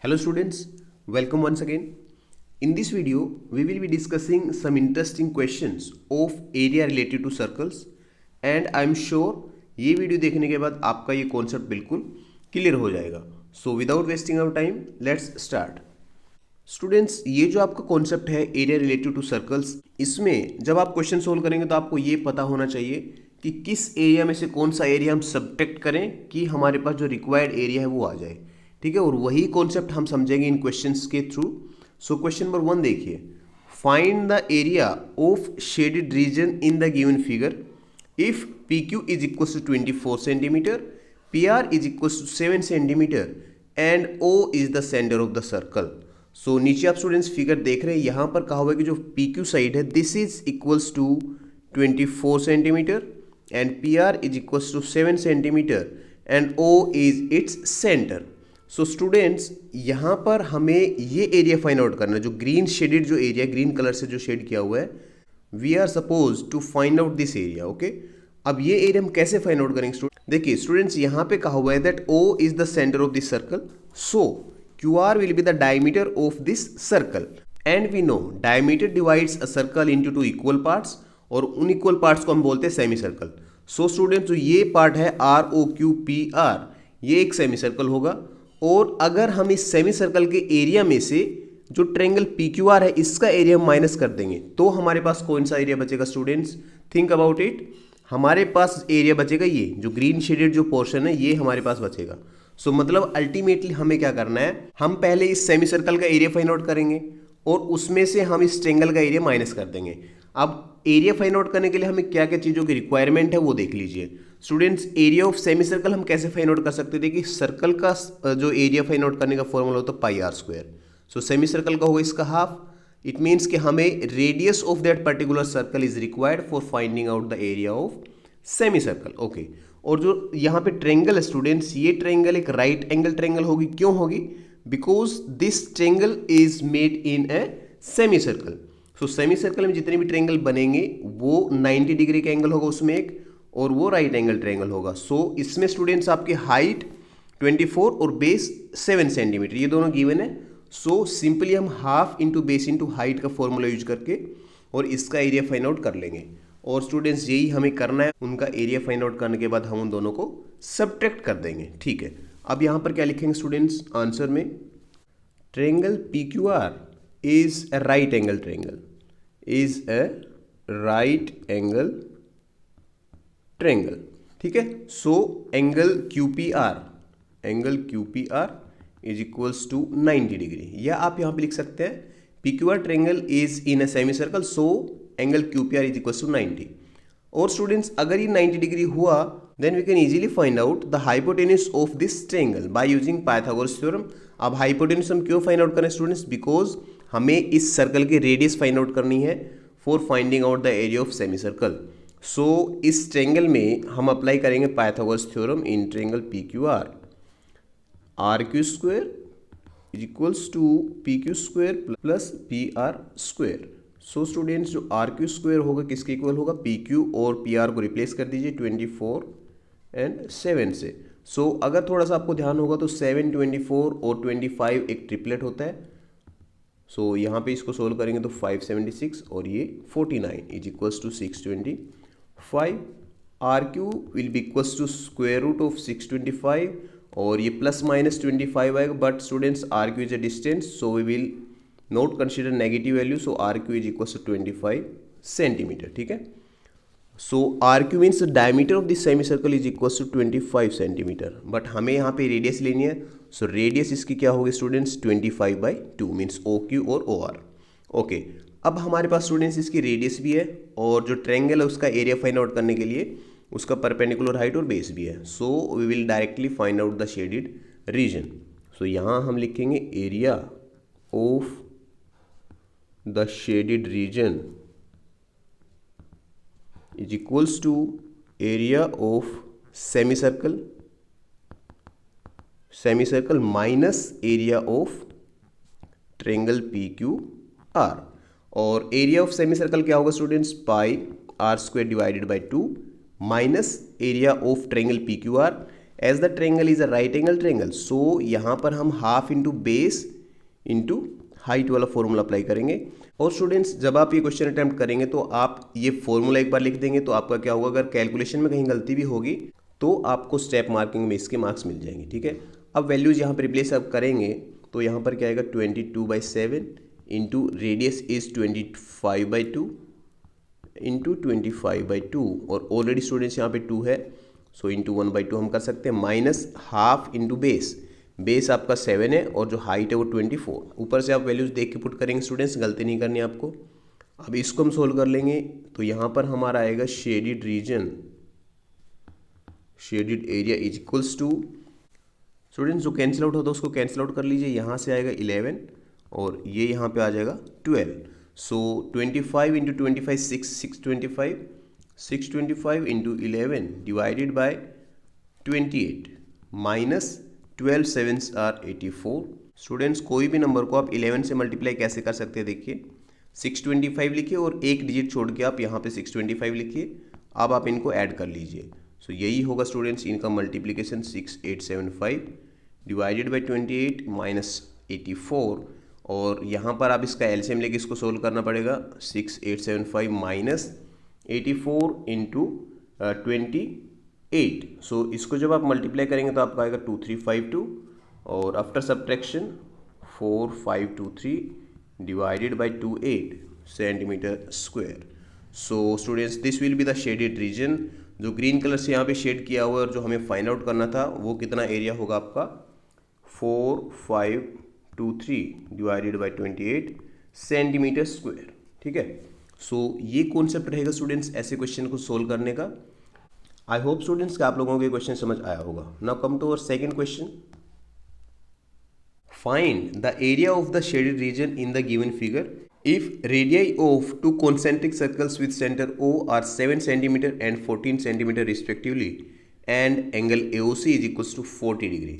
Hello students, welcome once again. In this video, we will be discussing some interesting questions of area related to circles and I am sure ये video देखने के बाद आपका ये concept बिल्कुल clear हो जाएगा. So without wasting our time let's start. Students, ये जो आपका कॉन्सेप्ट है एरिया रिलेटेड टू सर्कल्स, इसमें जब आप क्वेश्चन सोल्व करेंगे तो आपको ये पता होना चाहिए कि किस एरिया में से कौन सा एरिया हम सब्ट्रैक्ट करें कि हमारे पास जो रिक्वायर्ड एरिया है वो आ जाए. ठीक है, और वही कॉन्सेप्ट हम समझेंगे इन क्वेश्चंस के थ्रू. सो क्वेश्चन नंबर 1 देखिए. Find the area of shaded region in the given figure if P Q is equal to 24 centimetre, P R is equal to 7 centimetre and O is the centre of the circle. So नीचे आप students figure देख रहे हैं, यहाँ पर कहा हुआ है कि जो पी क्यू साइड है this is equals to 24 centimetre and P R is equals to 7 centimetre and O is its centre. So students, यहाँ पर हमें ये एरिया फाइंड आउट करना है, जो ग्रीन शेडेड जो एरिया, ग्रीन कलर से जो शेड किया हुआ है, we are suppose to find out this area. Okay, अब ये एरिया हम कैसे फाइंड आउट करेंगे स्टूडेंट? देखिए स्टूडेंट्स, यहाँ पे कहा हुआ है that O is the centre of this circle, so QR will be the diameter of this circle and we know diameter divides a circle into two equal parts और उन equal parts को हम बोलते हैं सेमी सर्कल. सो students, जो ये part है ROQPR, ये एक सेमी सर्कल होगा. और अगर हम इस सेमी सर्कल के एरिया में से जो ट्रायंगल PQR है इसका एरिया माइनस कर देंगे तो हमारे पास कौन सा एरिया बचेगा स्टूडेंट्स? Think about it. हमारे पास एरिया बचेगा ये जो ग्रीन शेडेड जो पोर्शन है, ये हमारे पास बचेगा. सो मतलब अल्टीमेटली हमें क्या करना है, हम पहले इस सेमी सर्कल का एरिया फाइंड आउट करेंगे और उसमें से हम इस ट्रायंगल का एरिया माइनस कर देंगे. अब एरिया फाइंड आउट करने के लिए हमें क्या क्या चीज़ों की रिक्वायरमेंट है वो देख लीजिए. Students, area of semi circle हम कैसे फाइंड आउट कर सकते थे कि सर्कल का जो एरिया फाइंड आउट करने का फॉर्मूला होता है pi are square. So semi circle का होगा इसका हाफ. इट मीन्स कि हमें radius of that particular circle is required for finding out the area of semi circle. Okay, और जो यहाँ पे ट्रायंगल है स्टूडेंट्स, ये ट्रायंगल एक राइट एंगल ट्रायंगल होगी. क्यों होगी? Because this triangle is made in a semi circle. So semi circle में जितने भी ट्रायंगल बनेंगे वो 90 डिग्री का एंगल होगा उसमें एक, और वो राइट एंगल ट्रायंगल होगा. सो इसमें स्टूडेंट्स आपकी हाइट 24 और बेस 7 सेंटीमीटर, ये दोनों गिवन है. सो सिंपली हम half into base into height का फॉर्मूला यूज करके और इसका एरिया फाइंड आउट कर लेंगे. और स्टूडेंट्स यही हमें करना है, उनका एरिया फाइंड आउट करने के बाद हम उन दोनों को सब्ट्रैक्ट कर देंगे. ठीक है, अब यहाँ पर क्या लिखेंगे स्टूडेंट्स आंसर में? Triangle PQR is a right angle triangle, is a right angle triangle. ठीक है, so angle QPR is equals to 90 degree, या आप यहाँ पे लिख सकते हैं PQR triangle is in a semi circle, so angle QPR is equals to 90. और स्टूडेंट्स, अगर ये 90 डिग्री हुआ then we can easily find out the hypotenuse of this triangle by using Pythagoras theorem. अब हाइपोटेन्यूज हम क्यों find out करें students? Because हमें इस सर्कल की रेडियस फाइंड आउट करनी है for finding out the area of semi circle. So इस ट्रायंगल में हम अप्लाई करेंगे Pythagoras theorem in triangle PQR. RQ square is equals to PQ square plus PR square. So students, जो RQ square होगा किसके equal होगा? PQ, और PR को रिप्लेस कर दीजिए 24 एंड 7 से. सो अगर थोड़ा सा आपको ध्यान होगा तो 7, 24 और 25 एक ट्रिपलेट होता है. सो यहाँ पे इसको सोल्व करेंगे तो 576 और ये 49 is equals to 625. RQ will be equals to square root of 625 और ये प्लस माइनस 25 आएगा. But students, RQ is a distance, so we will not consider negative value. So RQ is equals to 25 centimetre. ठीक है, so RQ means diameter of this semi circle is equals to 25 centimetre. But हमें यहाँ पे radius लेनी है. So radius इसकी क्या होगी स्टूडेंट्स? 25/2 मीन्स OQ और OR. ओके, अब हमारे पास स्टूडेंट्स इसकी रेडियस भी है और जो ट्रायंगल है उसका एरिया फाइंड आउट करने के लिए उसका परपेंडिकुलर हाइट और बेस भी है. So we will directly find out the shaded region. So यहाँ हम लिखेंगे area of the shaded region is equals to area of semicircle minus area of triangle PQR. और एरिया ऑफ सेमीसर्कल क्या होगा students? Pi R square divided by 2 minus area of triangle PQR as the triangle is a right angle triangle, so यहाँ पर हम half into base into height वाला formula apply करेंगे। और students जब आप ये क्वेश्चन अटैम्प्ट करेंगे तो आप ये फॉर्मूला एक बार लिख देंगे, तो आपका क्या होगा, अगर कैलकुलेशन में कहीं गलती भी होगी तो आपको स्टेप मार्किंग में इसके मार्क्स मिल जाएंगे, ठीक है। अब वैल्यूज यहाँ पर रिप्लेस अब करेंगे तो यहाँ पर क्या आएगा 22/7 इंटू रेडियस इज 25/2 इंटू 25/2, और ऑलरेडी स्टूडेंट्स यहाँ पे 2 है, सो इंटू 1/2 हम कर सकते हैं, माइनस हाफ इंटू बेस आपका 7 है और जो हाइट है वो 24। ऊपर से आप वैल्यूज देख के पुट करेंगे स्टूडेंट्स, गलती नहीं करनी आपको। अब इसको हम सोल्व कर लेंगे तो यहाँ पर हमारा आएगा shaded region, shaded area is equals to, students जो कैंसिल आउट होता है उसको कैंसिल आउट कर लीजिए, यहाँ से आएगा 11 और ये यहाँ पे आ जाएगा 12, so 25 into 25 625 625 into 11 divided by 28 minus 12 7s are 84। Students कोई भी नंबर को आप 11 से मल्टीप्लाई कैसे कर सकते हैं, देखिए 625 लिखिए और एक डिजिट छोड़ के आप यहाँ पे 625 लिखिए, अब आप इनको ऐड कर लीजिए, सो यही होगा स्टूडेंट्स इनका मल्टीप्लिकेशन 6875 डिवाइडेड बाई 28 माइनस 84, और यहाँ पर आप इसका एलसीएम लेके इसको सोल्व करना पड़ेगा, 6875 माइनस 84 इंटू 28, सो इसको जब आप मल्टीप्लाई करेंगे तो आपका आएगा 2352 और after subtraction 4523 divided by 28 centimetre square. So students this will be the shaded reason, जो ग्रीन कलर से यहाँ पे शेड किया हुआ है और जो हमें फाइंड आउट करना था वो कितना एरिया होगा आपका 4523 डिवाइडेड बाई 28 सेंटीमीटर स्क्वायर, ठीक है। सो ये कॉन्सेप्ट रहेगा स्टूडेंट्स ऐसे क्वेश्चन को सोल्व करने का। आई होप स्टूडेंट्स कि आप लोगों को ये क्वेश्चन समझ आया होगा। Now come to our second question, find the area of the shaded region in the given figure if radii of two concentric circles with center O are 7 cm and 14 cm respectively and angle AOC is equals to 40 degree.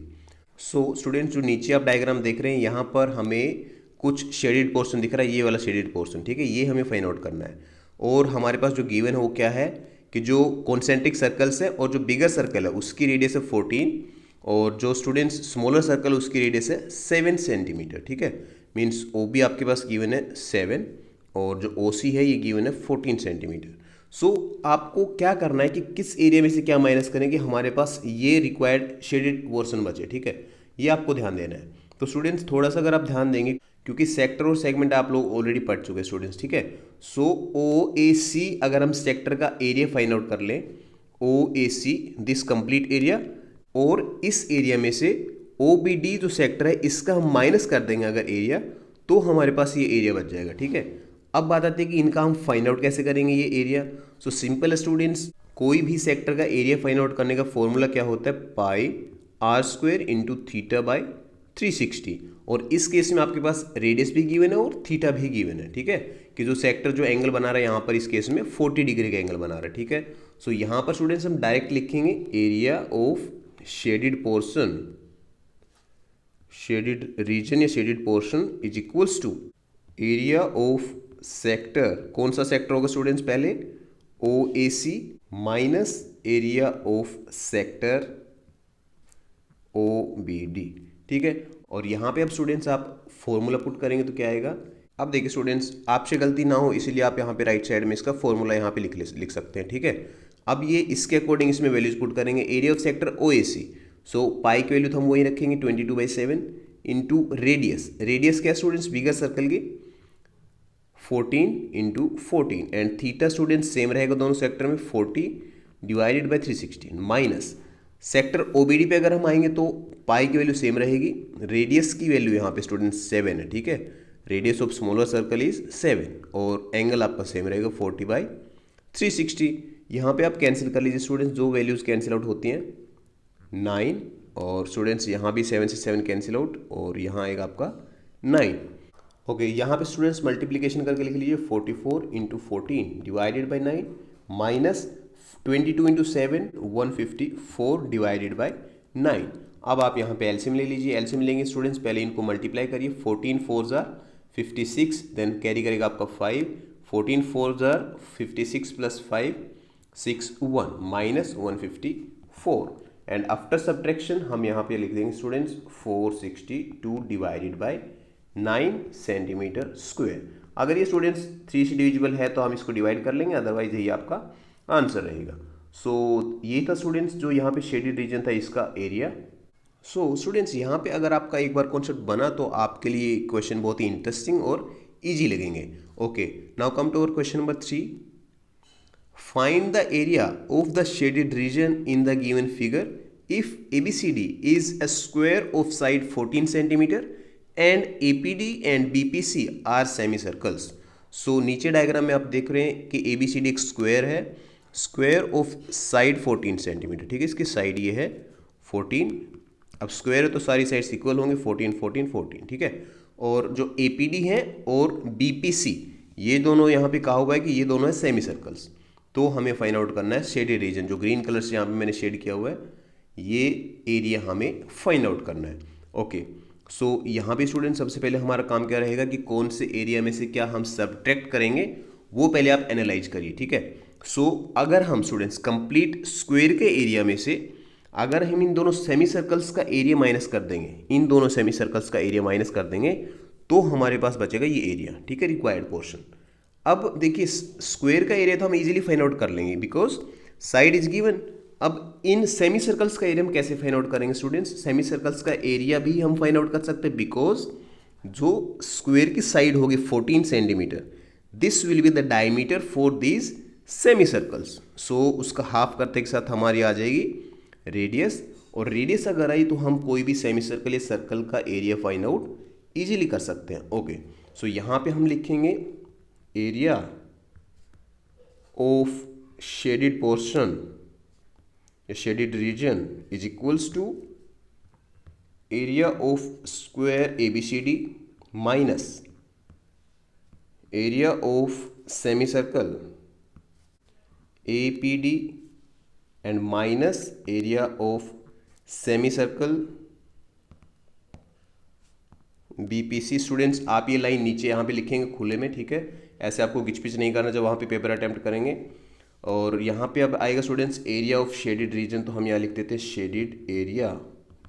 So students जो नीचे आप diagram देख रहे हैं यहाँ पर हमें कुछ शेडेड पोर्शन दिख रहा है, ये वाला शेडेड पोर्शन, ठीक है, ये हमें फाइंड आउट करना है। और हमारे पास जो गिवन है वो क्या है कि जो कॉन्सेंट्रिक सर्कल्स है और जो बिगर सर्कल है उसकी रेडियस है 14 और जो स्टूडेंट्स स्मॉलर सर्कल उसकी रेडियस है 7 सेंटीमीटर, ठीक है। मीन्स ओ बी आपके पास गिवन है 7 और जो ओ सी है ये गिवन है 14 सेंटीमीटर। सो आपको क्या करना है कि किस एरिया में से क्या माइनस करें कि हमारे पास ये रिक्वायर्ड शेडेड पोर्शन बचे, ठीक है, ये आपको ध्यान देना है। तो स्टूडेंट्स थोड़ा सा अगर आप ध्यान देंगे, क्योंकि सेक्टर और सेगमेंट आप लोग ऑलरेडी पढ़ चुके हैं स्टूडेंट्स, ठीक है। सो ओ ए सी अगर हम सेक्टर का एरिया फाइंड आउट कर लें, ओ A see this complete area, और इस एरिया में से ओ बी डी जो सेक्टर है इसका हम माइनस कर देंगे अगर एरिया, तो हमारे पास ये एरिया बच जाएगा, ठीक है। अब बात आती है कि इनका हम फाइंड आउट कैसे करेंगे ये एरिया। सो सिंपल स्टूडेंट्स, कोई भी सेक्टर का एरिया फाइंड आउट करने का फॉर्मूला क्या होता है, pi are square into theta by 360, और इस केस में आपके पास रेडियस भी गिवन है और थीटा भी गिवन है, ठीक है, कि जो सेक्टर जो एंगल बना रहा है यहाँ पर इस केस में 40 डिग्री का एंगल बना रहा है, ठीक है। सो यहाँ पर स्टूडेंट्स हम डायरेक्ट लिखेंगे area of shaded portion, shaded region या shaded portion is equals to area of sector, कौन सा सेक्टर होगा स्टूडेंट्स, पहले O A C minus area of sector O B D, ठीक है। और यहाँ पे अब स्टूडेंट्स आप फॉर्मूला पुट करेंगे तो क्या आएगा, अब देखिए स्टूडेंट्स आपसे गलती ना हो इसीलिए आप यहाँ पे राइट साइड में इसका फॉर्मूला यहाँ पे लिख सकते हैं, ठीक है। अब ये इसके अकॉर्डिंग इसमें वैल्यूज पुट करेंगे, area of sector O A सी, सो पाई की वैल्यू तो हम वही रखेंगे 22/7 इंटू रेडियस, रेडियस क्या स्टूडेंट्स बिगर सर्कल की 14 into 14 and theta students same रहेगा दोनों सेक्टर में 40 divided by 316 minus sector OBD पे अगर हम आएंगे तो पाई की वैल्यू सेम रहेगी, रेडियस की वैल्यू यहाँ पे स्टूडेंट्स 7 है, ठीक है, radius of smaller circle is 7 और एंगल आपका सेम रहेगा 40/360। यहाँ पे आप कैंसिल कर लीजिए स्टूडेंट्स, जो वैल्यूज कैंसिल आउट होती हैं 9, और स्टूडेंट्स यहाँ भी 7 से 7 कैंसिल आउट और यहाँ आएगा आपका 9। ओके, यहाँ पे स्टूडेंट्स मल्टीप्लिकेशन करके लिख लीजिए 44 into 14 divided by 9 minus 22 into 7 154 divided by 9। अब आप यहाँ पे एलसीएम ले लीजिए, एलसीएम लेंगे स्टूडेंट्स, पहले इनको मल्टीप्लाई करिए, 14 4 56 देन कैरी करेगा आपका 5, 14 4 56 plus 5 61 minus 154 and after subtraction हम यहाँ पे लिख देंगे students 462 divided by 9 centimetre square. अगर ये स्टूडेंट्स 3 से डिविजिबल है तो हम इसको डिवाइड कर लेंगे, अदरवाइज यही आपका आंसर रहेगा। सो ये था स्टूडेंट्स जो यहाँ पे शेडेड रीजन था इसका एरिया। सो स्टूडेंट्स यहाँ पे अगर आपका एक बार कॉन्सेप्ट बना तो आपके लिए क्वेश्चन बहुत ही इंटरेस्टिंग और इजी लगेंगे। Okay, now come to our question number 3। Find the area of the shaded region in the given figure if ABCD is a square of side 14 centimeter and APD and BPC are semicircles। सो नीचे diagram में आप देख रहे हैं कि ABCD एक square है, square of side 14 centimetre, ठीक है, इसकी साइड ये है 14। अब स्क्वायर है तो सारी साइड्स इक्वल होंगे 14 14 14, ठीक है। और जो APD है और BPC ये दोनों यहाँ पे कहा हुआ है कि ये दोनों है सेमी सर्कल्स। तो हमें फाइंड आउट करना है शेडेड रीजन, जो ग्रीन कलर से यहाँ पे मैंने शेड किया हुआ है, ये एरिया हमें फाइंड आउट करना है। ओके, सो यहाँ पे स्टूडेंट सबसे पहले हमारा काम क्या रहेगा कि कौन से एरिया में से क्या हम सब्ट्रैक्ट करेंगे वो पहले आप एनालाइज करिए, ठीक है। सो अगर हम स्टूडेंट्स कंप्लीट स्क्वायर के एरिया में से अगर हम इन दोनों सेमी सर्कल्स का एरिया माइनस कर देंगे, इन दोनों सेमी सर्कल्स का एरिया माइनस कर देंगे तो हमारे पास बचेगा ये एरिया, ठीक है, रिक्वायर्ड पोर्शन। अब देखिए स्क्वायर का एरिया तो हम इजीली फाइंड आउट कर लेंगे बिकॉज साइड इज गिवन। अब इन सेमी सर्कल्स का एरिया हम कैसे फाइंड आउट करेंगे स्टूडेंट्स? सेमी सर्कल्स का एरिया भी हम फाइंड आउट कर सकते हैं बिकॉज जो स्क्वायर की साइड होगी 14 centimetre, this will be the diameter for these semi circles. So उसका हाफ करते के साथ हमारी आ जाएगी रेडियस, और रेडियस अगर आई तो हम कोई भी सेमी सर्कल या सर्कल का एरिया फाइंड आउट इजीली कर सकते हैं। ओके, सो यहाँ पे हम लिखेंगे area of shaded portion, shaded region is equals to area of square ABCD minus area of semicircle APD and minus area of semicircle BPC। Students आप ये लाइन नीचे यहाँ पे लिखेंगे खुले में, ठीक है, ऐसे आपको घिचपिच नहीं करना जब वहाँ पे पेपर अटेम्प्ट करेंगे। और यहाँ पे अब आएगा students area of shaded region, तो हम यहाँ लिख देते हैं shaded area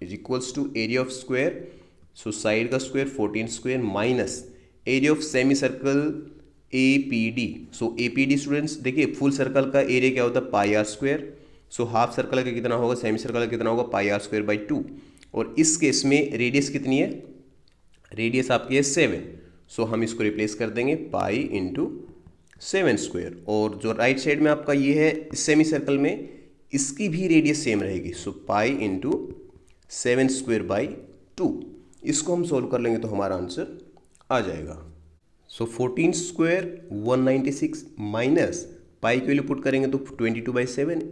is equals to area of square, so side का square 14 square minus area of semi circle APD। So APD students देखिए फुल सर्कल का एरिया क्या होता है pi are square, so half circle का कितना होगा, सेमी सर्कल का कितना होगा पाई आर स्क्वायर बाई 2। और इस केस में रेडियस कितनी है, रेडियस आपकी है 7, सो हम इसको रिप्लेस कर देंगे पाई इंटू 7 स्क्वायर। और जो राइट साइड में आपका ये है सेमी सर्कल में, इसकी भी रेडियस सेम रहेगी, सो पाई इंटू 7 स्क्वायर बाई 2। इसको हम सोल्व कर लेंगे तो हमारा आंसर आ जाएगा। सो 14 स्क्वायर 196 माइनस पाई की वैल्यू पुट करेंगे तो 22/7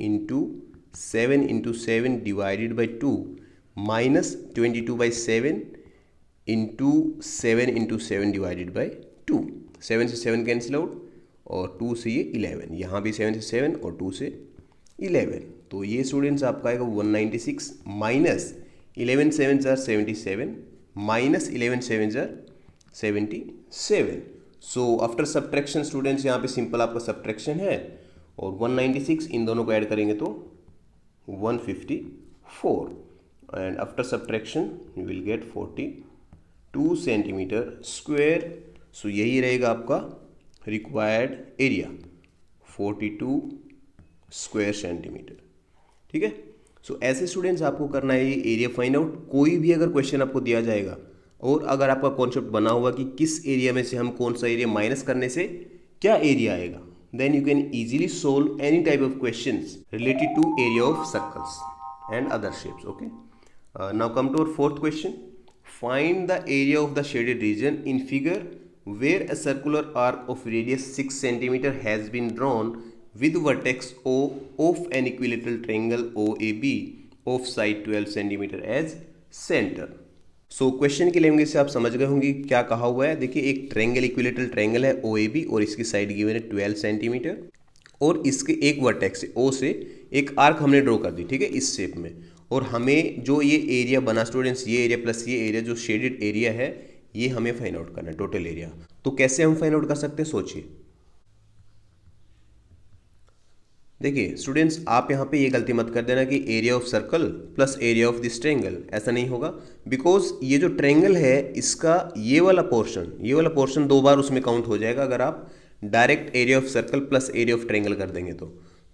into 7 divided by 2 minus 22/7 into 7 divided by 2। 7 से 7 कैंसिल आउट और 2 से ये 11, यहाँ भी 7 से 7 और 2 से 11, तो ये स्टूडेंट्स आपका आएगा 196 minus 11 7 jar 77 minus 11 7 jar 77। So after subtraction students यहाँ पे सिंपल आपका सब्ट्रैक्शन है, और 196 इन दोनों को ऐड करेंगे तो 154, and after subtraction you will get 42 centimetre square. So यही रहेगा आपका रिक्वायर्ड एरिया 42 स्क्वायर सेंटीमीटर, ठीक है। सो ऐसे स्टूडेंट्स आपको करना है ये एरिया फाइंड आउट। कोई भी अगर क्वेश्चन आपको दिया जाएगा और अगर आपका कॉन्सेप्ट बना हुआ कि किस एरिया में से हम कौन सा एरिया माइनस करने से क्या एरिया आएगा, then you can easily solve any type of questions related to area of circles and other shapes. Okay, now come to our fourth question. Find the area of the shaded region in figure where a circular arc of radius 6 cm has been drawn with vertex O of an equilateral triangle OAB of side 12 cm as center। So question की language से आप समझ गए होंगे क्या कहा हुआ है। देखिए एक ट्रायंगल इक्विलेटरल ट्रायंगल है OAB और इसकी साइड गिवन है 12 सेंटीमीटर, और इसके एक वर्टेक्स से O से एक आर्क हमने ड्रॉ कर दी, ठीक है, इस शेप में। और हमें जो ये एरिया बना स्टूडेंट्स, ये एरिया प्लस ये एरिया जो शेडेड एरिया है, ये हमें फाइंड आउट करना है टोटल एरिया। तो कैसे हम फाइंड आउट कर सकते हैं सोचिए। देखिए स्टूडेंट्स, आप यहाँ पे ये गलती मत कर देना कि area of circle plus area of this triangle, ऐसा नहीं होगा। बिकॉज ये जो ट्रेंगल है इसका ये वाला पोर्शन 2 बार उसमें काउंट हो जाएगा अगर आप direct area of circle plus area of triangle कर देंगे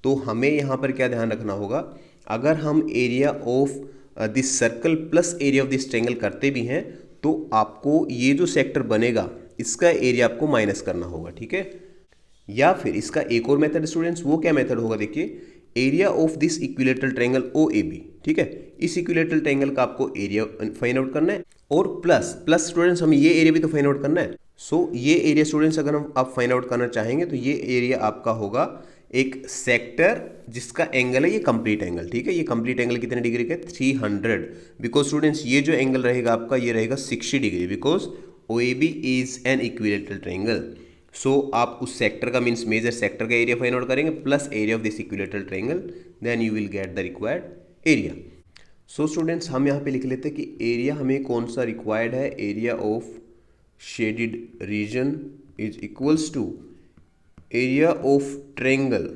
तो हमें यहाँ पर क्या ध्यान रखना होगा, अगर हम area of this circle plus area of this triangle करते भी हैं तो आपको ये जो सेक्टर बनेगा इसका एरिया आपको माइनस करना होगा, ठीक है। या फिर इसका एक और मेथड स्टूडेंट्स, वो क्या मेथड होगा, देखिए area of this equilateral triangle O A B, ठीक है। इस इक्विलेटरल ट्रायंगल का आपको एरिया फाइंड आउट करना है और प्लस स्टूडेंट्स हमें ये एरिया भी तो फाइंड आउट करना है। सो ये एरिया स्टूडेंट्स अगर हम आप फाइंड आउट करना चाहेंगे तो ये एरिया आपका होगा एक सेक्टर जिसका एंगल है ये कंप्लीट एंगल, ठीक है। ये कंप्लीट एंगल कितने डिग्री का है, 300। बिकॉज स्टूडेंट्स ये जो एंगल रहेगा आपका ये रहेगा 60 degree, because O A B is an equilateral triangle. So आप उस सेक्टर का मीन्स मेजर सेक्टर का एरिया फाइंड आउट करेंगे plus area of this equilateral triangle, then you will get the required area. So students हम यहाँ पे लिख लेते हैं कि एरिया हमें कौन सा रिक्वायर्ड है, area of shaded region is equals to area of triangle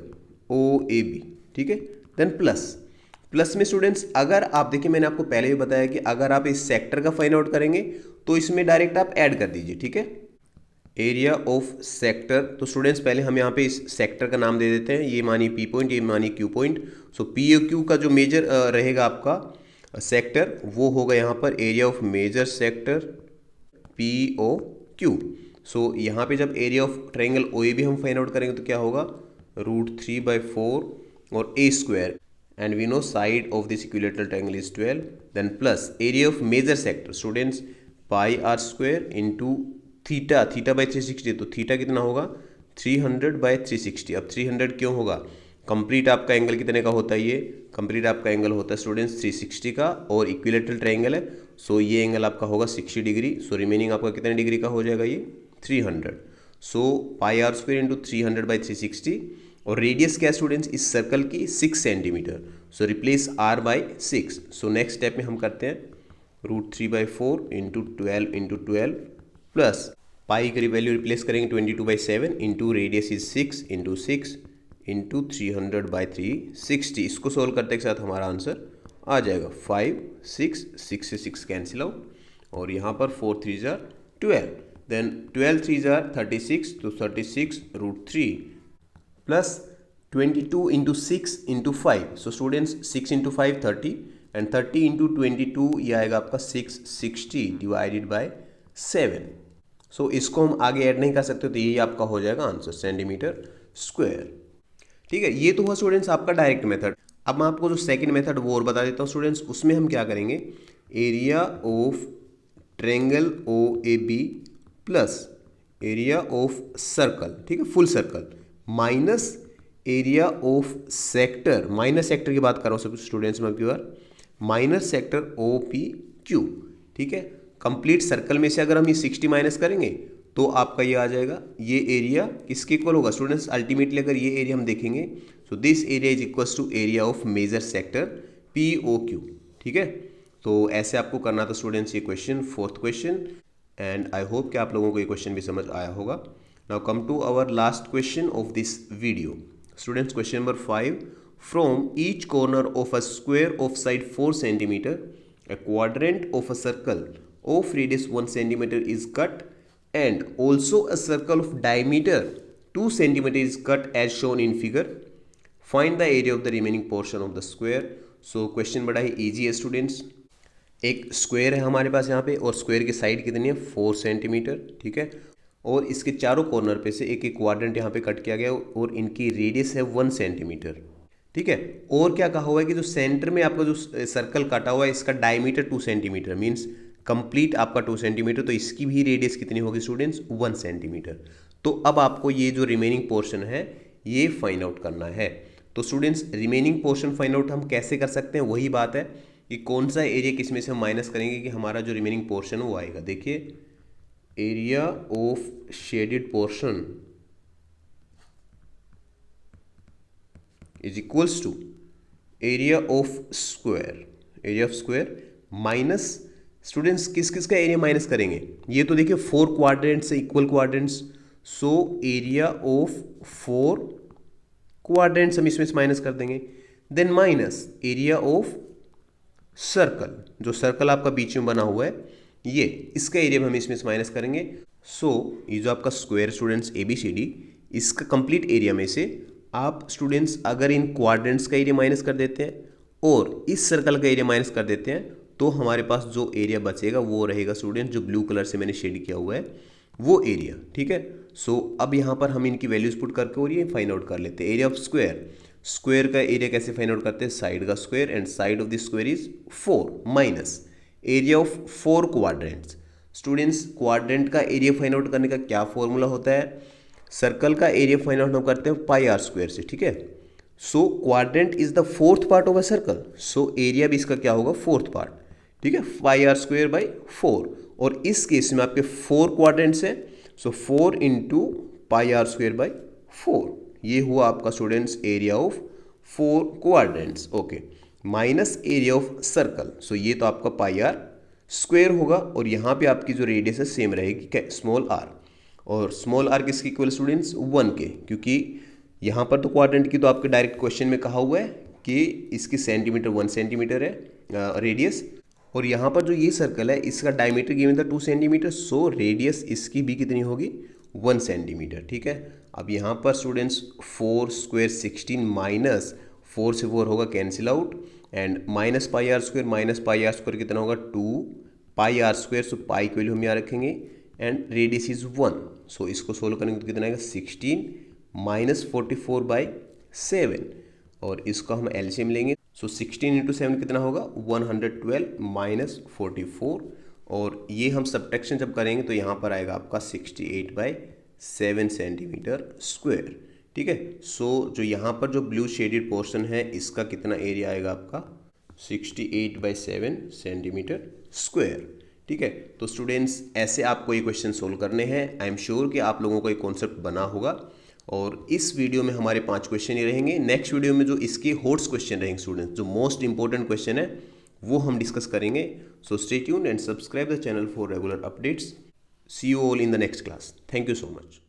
O A B, ठीक है। देन प्लस में स्टूडेंट्स अगर आप देखिए मैंने आपको पहले भी बताया कि अगर आप इस सेक्टर का फाइंड आउट करेंगे तो इसमें डायरेक्ट आप ऐड कर दीजिए, ठीक है, एरिया ऑफ सेक्टर। तो स्टूडेंट्स पहले हम यहाँ पे इस सेक्टर का नाम दे देते हैं, ये मानिए पी पॉइंट, ये मानिए क्यू पॉइंट। सो पी ओ क्यू का जो मेजर रहेगा आपका सेक्टर वो होगा यहाँ पर area of major sector P O Q. So यहाँ पे जब area of triangle O A B हम फाइंड आउट करेंगे तो क्या होगा, √3/4 और A square, and we know side of this equilateral triangle is 12, then plus area of major sector students πr² into theta by 360। तो थीटा कितना होगा, 300/360। अब 300 क्यों होगा, कंप्लीट आपका एंगल कितने का होता है, ये कंप्लीट आपका एंगल होता है स्टूडेंट्स 360 का, और इक्विलेटरल ट्रायंगल है। सो ये एंगल आपका होगा 60 डिग्री। सो रिमेनिंग आपका कितने डिग्री का हो जाएगा, ये 300। सो πr² इंटू 300/360, और रेडियस क्या है स्टूडेंट्स इस सर्कल की 6 centimetre. So replace r by 6। So next step में हम करते हैं √3/4 इंटू 12 प्लस पाई की वैल्यू रिप्लेस करेंगे 22/7 into radius is 6 into 6 into 300/360। इसको सोल्व करते के साथ हमारा आंसर आ जाएगा 5, 6 से 6 कैंसिल आउट, और यहाँ पर 4 3 जार 12, देन 12 3 जार 36, तो 36 √3 plus 22 into 6 into 5। So students 6 into 5 30, and 30 into 22 ये आएगा आपका 660 डिवाइडेड बाय 7। सो इसको हम आगे ऐड नहीं कर सकते, तो यही आपका हो जाएगा आंसर सेंटीमीटर स्क्वायर, ठीक है। ये तो हुआ स्टूडेंट्स आपका डायरेक्ट मेथड। अब मैं आपको जो सेकंड मेथड वो और बता देता हूँ स्टूडेंट्स। उसमें हम क्या करेंगे, area of triangle O A B plus area of circle, ठीक है, full circle, minus area of sector, minus sector की बात कर रहा हूँ सब स्टूडेंट्स में, minus sector O P Q, ठीक है। कंप्लीट सर्कल में से अगर हम ये 60 माइनस करेंगे तो आपका ये आ जाएगा, ये एरिया किसके इक्वल होगा स्टूडेंट्स, अल्टीमेटली अगर ये एरिया हम देखेंगे so this area is equals to area of major sector P O Q, ठीक है। तो ऐसे आपको करना था स्टूडेंट्स ये question, fourth question, and I hope कि आप लोगों को ये क्वेश्चन भी समझ आया होगा। Now come to our last question of this video students, question number 5, from each corner of a square of side 4 centimetre a quadrant of a circle of radius 1 centimeter is cut, and also a circle of diameter 2 centimeter is cut as shown in figure. Find the area of the remaining portion of the square. So question बड़ा ही easy है students. एक square है हमारे पास यहाँ पे, और square की side कितनी है 4 सेंटीमीटर, ठीक है, और इसके चारों कॉर्नर पे से एक एक क्वाड्रेंट यहाँ पे कट किया गया, और इनकी रेडियस है 1 सेंटीमीटर, ठीक है। और क्या कहा हुआ है कि जो सेंटर में आपका जो सर्कल काटा हुआ है इसका डायमीटर 2 सेंटीमीटर, मीन्स कंप्लीट आपका 2 सेंटीमीटर, तो इसकी भी रेडियस कितनी होगी स्टूडेंट्स 1 सेंटीमीटर। तो अब आपको ये जो रिमेनिंग पोर्शन है ये फाइंड आउट करना है। तो students remaining portion find out हम कैसे कर सकते हैं, वही बात है कि कौन सा एरिया किस में से हम माइनस करेंगे कि हमारा जो रिमेनिंग पोर्शन है वो आएगा। देखिए area of shaded portion is equals to area of square minus students किस किस का एरिया माइनस करेंगे, ये तो देखिए 4 क्वाड्रेंट्स से equal quadrants, so area of 4 quadrants हम इसमें से माइनस कर देंगे। Then minus area of circle, जो सर्कल आपका बीच में बना हुआ है ये, इसका एरिया हम इसमें से माइनस करेंगे। सो ये जो आपका स्क्वायर स्टूडेंट्स ABCD, इसका कंप्लीट एरिया में से आप स्टूडेंट्स अगर इन क्वाड्रेंट्स का एरिया माइनस कर देते हैं और इस सर्कल का एरिया माइनस कर देते हैं तो हमारे पास जो एरिया बचेगा वो रहेगा स्टूडेंट जो ब्लू कलर से मैंने शेड किया हुआ है वो एरिया। ठीक है, सो अब यहाँ पर हम इनकी वैल्यूज पुट करके और ये फाइंड आउट कर लेते हैं। एरिया ऑफ स्क्वायर, स्क्वायर का एरिया कैसे फाइंड आउट करते हैं, साइड का square and side of the square is 4 minus area of 4 quadrants. Students quadrant का एरिया फाइंड आउट करने का क्या फॉर्मूला होता है, सर्कल का एरिया फाइंड आउट हम करते हैं पाई आर स्क्वायर से। ठीक है, so quadrant is the fourth part of a circle, so area भी इसका क्या होगा, फोर्थ पार्ट। ठीक है, पाई आर स्क्वायर बाई 4, और इस केस में आपके 4 क्वाड्रेंट्स हैं, so 4 into pi are square by 4, ये हुआ आपका students area of 4 quadrants. Okay, minus area of circle, so ये तो आपका पाई आर स्क्वायर होगा, और यहाँ पे आपकी जो रेडियस है सेम रहेगी स्मॉल आर, और स्मॉल आर किसके इक्वल स्टूडेंट्स 1 के, क्योंकि यहाँ पर तो क्वाड्रेंट की तो आपके डायरेक्ट क्वेश्चन में कहा हुआ है कि इसकी सेंटीमीटर 1 सेंटीमीटर है रेडियस, और यहाँ पर जो ये सर्कल है इसका डायमीटर गिवन था 2 सेंटीमीटर, सो रेडियस इसकी भी कितनी होगी 1 सेंटीमीटर। ठीक है, अब यहाँ पर स्टूडेंट्स 4 स्क्वायर 16 माइनस 4 से 4 होगा cancel out, and minus pi are square कितना होगा 2 पाई आर स्क्वायर, सो पाई की वैल्यू हम यहाँ रखेंगे, एंड रेडियस इज 1, सो इसको सोल्व करेंगे तो कितना आएगा 16 माइनस 44 बाई 7, और इसको हम एलसीएम लेंगे, सो 16 इंटू 7 कितना होगा 112 माइनस 44, और ये हम सब्ट्रैक्शन जब करेंगे तो यहाँ पर आएगा आपका 68 बाई 7 सेंटीमीटर स्क्वायर। ठीक है, सो जो यहाँ पर जो ब्लू शेडेड पोर्शन है इसका कितना एरिया आएगा आपका 68 बाई 7 सेंटीमीटर स्क्वायर। ठीक है, तो स्टूडेंट्स ऐसे आपको ये क्वेश्चन सोल्व करने हैं। आई एम श्योर कि आप लोगों को एक कॉन्सेप्ट बना होगा, और इस वीडियो में हमारे 5 क्वेश्चन ही रहेंगे। नेक्स्ट वीडियो में जो इसके हॉट्स क्वेश्चन रहेंगे स्टूडेंट्स, जो मोस्ट इंपॉर्टेंट क्वेश्चन है वो हम डिस्कस करेंगे। So stay tuned and subscribe the channel for regular updates. See you all in the next class. Thank you so much.